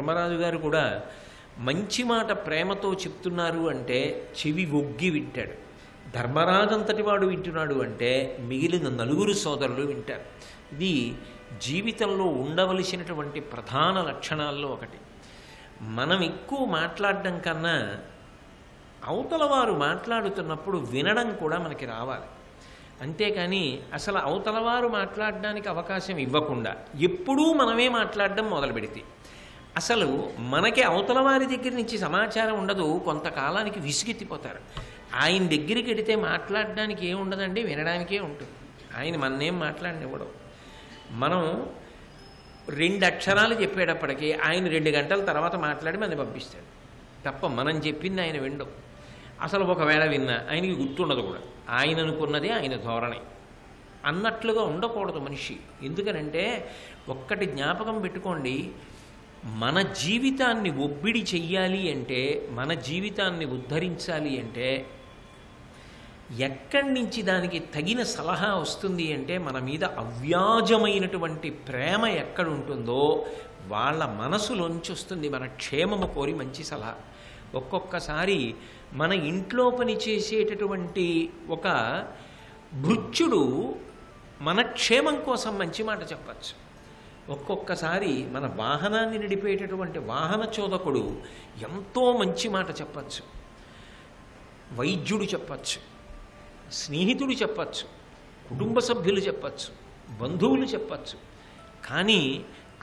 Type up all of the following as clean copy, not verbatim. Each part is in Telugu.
ధర్మరాజు గారు కూడా మంచి మాట ప్రేమతో చెప్తున్నారు అంటే చెవి ఒగ్గి వింటాడు. ధర్మరాజు అంతటి వాడు వింటున్నాడు అంటే మిగిలిన నలుగురు సోదరులు వింటారు. ఇది జీవితంలో ఉండవలసినటువంటి ప్రధాన లక్షణాల్లో ఒకటి. మనం ఎక్కువ మాట్లాడడం కన్నా అవతల వారు మాట్లాడుతున్నప్పుడు వినడం కూడా మనకి రావాలి. అంతేకాని అసలు అవతల వారు మాట్లాడడానికి అవకాశం ఇవ్వకుండా ఎప్పుడూ మనమే మాట్లాడడం మొదలు పెడితే అసలు మనకి అవతల వారి దగ్గర నుంచి సమాచారం ఉండదు. కొంతకాలానికి విసుగెత్తిపోతారు. ఆయన దగ్గరికి వెడితే మాట్లాడడానికి ఏముండదండి, వినడానికే ఉంటుంది. ఆయన మననేం మాట్లాడనివ్వడం. మనం 2 అక్షరాలు చెప్పేటప్పటికీ ఆయన 2 గంటల తర్వాత మాట్లాడి మనని పంపిస్తాడు తప్ప మనం చెప్పింది ఆయన వినడం. అసలు ఒకవేళ విన్నా ఆయనకి గుర్తుండదు కూడా. ఆయన అనుకున్నదే ఆయన ధోరణి అన్నట్లుగా ఉండకూడదు మనిషి. ఎందుకనంటే ఒక్కటి జ్ఞాపకం పెట్టుకోండి, మన జీవితాన్ని ఒబ్బిడి చెయ్యాలి అంటే, మన జీవితాన్ని ఉద్ధరించాలి అంటే ఎక్కడి నుంచి దానికి తగిన సలహా వస్తుంది అంటే మన మీద అవ్యాజమైనటువంటి ప్రేమ ఎక్కడుంటుందో వాళ్ళ మనసులోంచి వస్తుంది మన క్షేమము కోరి మంచి సలహా. ఒక్కొక్కసారి మన ఇంట్లో పని చేసేటటువంటి ఒక భృత్యుడు మన క్షేమం కోసం మంచి మాట చెప్పచ్చు. ఒక్కొక్కసారి మన వాహనాన్ని నడిపేటటువంటి వాహన చోదకుడు ఎంతో మంచి మాట చెప్పచ్చు. వైద్యుడు చెప్పచ్చు, స్నేహితుడు చెప్పచ్చు, కుటుంబ సభ్యులు చెప్పచ్చు, బంధువులు చెప్పచ్చు. కానీ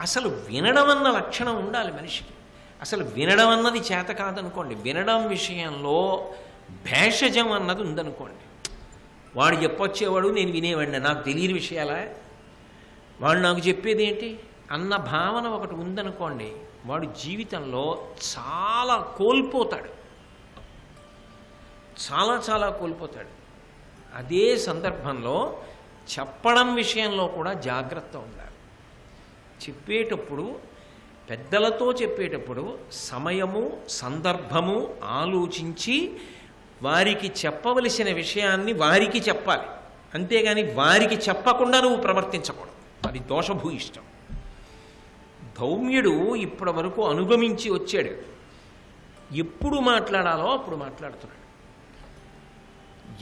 అసలు వినడం అన్న లక్షణం ఉండాలి మనిషికి. అసలు వినడం అన్నది చేత కాదనుకోండి, వినడం విషయంలో భేషజం అన్నది ఉందనుకోండి, వాడు చెప్పొచ్చేవాడు నేను వినేవాడిని, నాకు తెలియని విషయాలా వాడు నాకు చెప్పేది ఏంటి అన్న భావన ఒకటి ఉందనుకోండి, వాడు జీవితంలో చాలా కోల్పోతాడు, చాలా కోల్పోతాడు. అదే సందర్భంలో చెప్పడం విషయంలో కూడా జాగ్రత్త ఉండాలి. చెప్పేటప్పుడు పెద్దలతో చెప్పేటప్పుడు సమయము సందర్భము ఆలోచించి వారికి చెప్పవలసిన విషయాన్ని వారికి చెప్పాలి. అంతేగాని వారికి చెప్పకుండా నువ్వు ప్రవర్తించకూడదు, అది దోషభూయిష్టం. ధౌమ్యుడు ఇప్పటి వరకు అనుగమించి వచ్చాడు. ఎప్పుడు మాట్లాడాలో అప్పుడు మాట్లాడుతున్నాడు,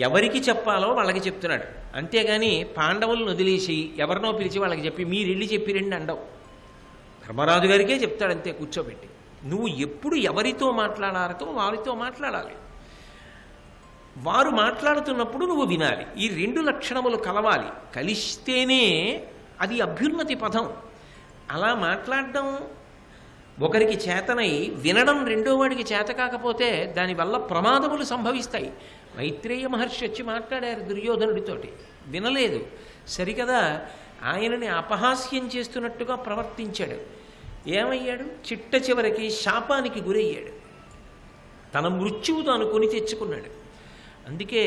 ఎవరికి చెప్పాలో వాళ్ళకి చెప్తున్నాడు. అంతేగాని పాండవులను వదిలేసి ఎవరినో పిలిచి వాళ్ళకి చెప్పి మీరు వెళ్ళి చెప్పిరండి అండవు. ధర్మరాజు గారికే చెప్తాడు అంతే కూర్చోబెట్టి. నువ్వు ఎప్పుడు ఎవరితో మాట్లాడారో వారితో మాట్లాడాలి. వారు మాట్లాడుతున్నప్పుడు నువ్వు వినాలి. ఈ 2 లక్షణములు కలవాలి. కలిస్తేనే అది అభ్యున్నతి పదం. అలా మాట్లాడడం ఒకరికి చేతనై వినడం రెండో వాడికి చేత కాకపోతే దానివల్ల ప్రమాదములు సంభవిస్తాయి. మైత్రేయ మహర్షి వచ్చి మాట్లాడారు దుర్యోధనుడితోటి, వినలేదు. సరికదా ఆయనని అపహాస్యం చేస్తున్నట్టుగా ప్రవర్తించాడు. ఏమయ్యాడు? చిట్ట చివరికి శాపానికి గురయ్యాడు. తన మృత్యువు తాను కొని తెచ్చుకున్నాడు. అందుకే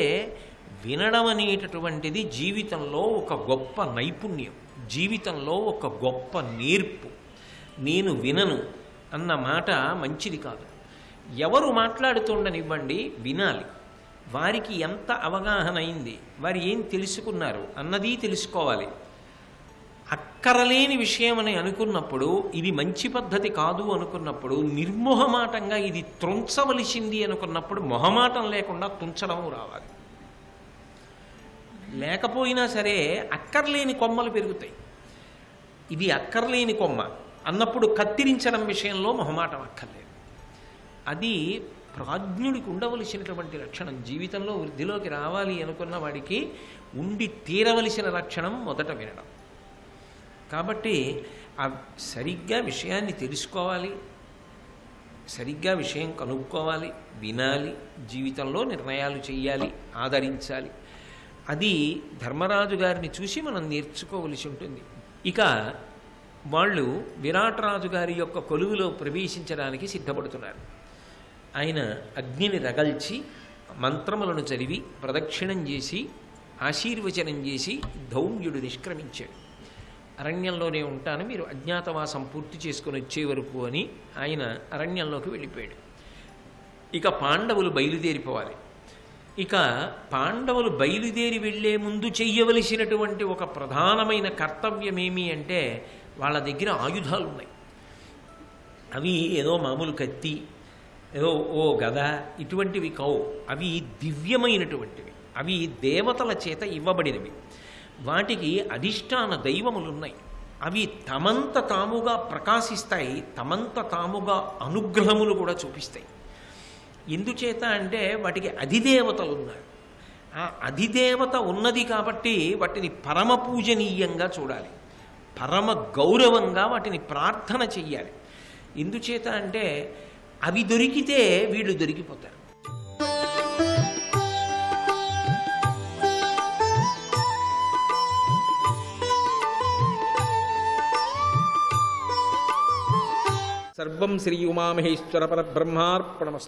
వినడం అనేటటువంటిది జీవితంలో ఒక గొప్ప నైపుణ్యం, జీవితంలో ఒక గొప్ప నేర్పు. నేను వినను అన్న మాట మంచిది కాదు. ఎవరు మాట్లాడుతుండనివ్వండి, వినాలి. వారికి ఎంత అవగాహన అయింది, వారు ఏం తెలుసుకున్నారు అన్నది తెలుసుకోవాలి. అక్కరలేని విషయం అని అనుకున్నప్పుడు, ఇది మంచి పద్ధతి కాదు అనుకున్నప్పుడు, నిర్మోహమాటంగా ఇది త్రుంచవలసింది అనుకున్నప్పుడు మొహమాటం లేకుండా తుంచడము రావాలి. లేకపోయినా సరే అక్కర్లేని కొమ్మలు పెరుగుతాయి. ఇది అక్కర్లేని కొమ్మ అన్నప్పుడు కత్తిరించడం విషయంలో మొహమాటం అక్కర్లేదు. అది ప్రాజ్ఞుడికి ఉండవలసినటువంటి లక్షణం. జీవితంలో వృద్ధిలోకి రావాలి అనుకున్న వాడికి ఉండి తీరవలసిన లక్షణం మొదట వినడం. కాబట్టి సరిగ్గా విషయాన్ని తెలుసుకోవాలి, సరిగ్గా విషయం కనుక్కోవాలి, వినాలి, జీవితంలో నిర్ణయాలు చేయాలి, ఆదరించాలి. అది ధర్మరాజు గారిని చూసి మనం నేర్చుకోవలసి ఉంటుంది. ఇక వాళ్ళు విరాటరాజు గారి యొక్క కొలువులో ప్రవేశించడానికి సిద్ధపడుతున్నారు. ఆయన అగ్నిని రగల్చి మంత్రములను చదివి ప్రదక్షిణం చేసి ఆశీర్వచనం చేసి ధౌమ్యుడు నిష్క్రమించాడు. అరణ్యంలోనే ఉంటాను, మీరు అజ్ఞాతవాసం పూర్తి చేసుకుని వచ్చే వరకు అని ఆయన అరణ్యంలోకి వెళ్ళిపోయాడు. ఇక పాండవులు బయలుదేరిపోవాలి. ఇక పాండవులు బయలుదేరి వెళ్లే ముందు చెయ్యవలసినటువంటి ఒక ప్రధానమైన కర్తవ్యం ఏమి అంటే, వాళ్ళ దగ్గర ఆయుధాలు ఉన్నాయి. అవి ఏదో మామూలు కత్తి, ఏదో ఓ గద ఇటువంటివి కావు. అవి దివ్యమైనటువంటివి, అవి దేవతల చేత ఇవ్వబడినవి. వాటికి అధిష్టాన దైవములున్నాయి. అవి తమంత తాముగా ప్రకాశిస్తాయి, తమంత తాముగా అనుగ్రహములు కూడా చూపిస్తాయి. ఎందుచేత అంటే వాటికి అధిదేవతలు ఉన్నారు. ఆ అధిదేవత ఉన్నది కాబట్టి వాటిని పరమ పూజనీయంగా చూడాలి, పరమ గౌరవంగా వాటిని ప్రార్థన చెయ్యాలి. ఎందుచేత అంటే అవి దొరికితే వీళ్ళు దొరికిపోతారు. సర్వం శ్రీ ఉమామహేశ్వర పరబ్రహ్మార్పణమస్తు.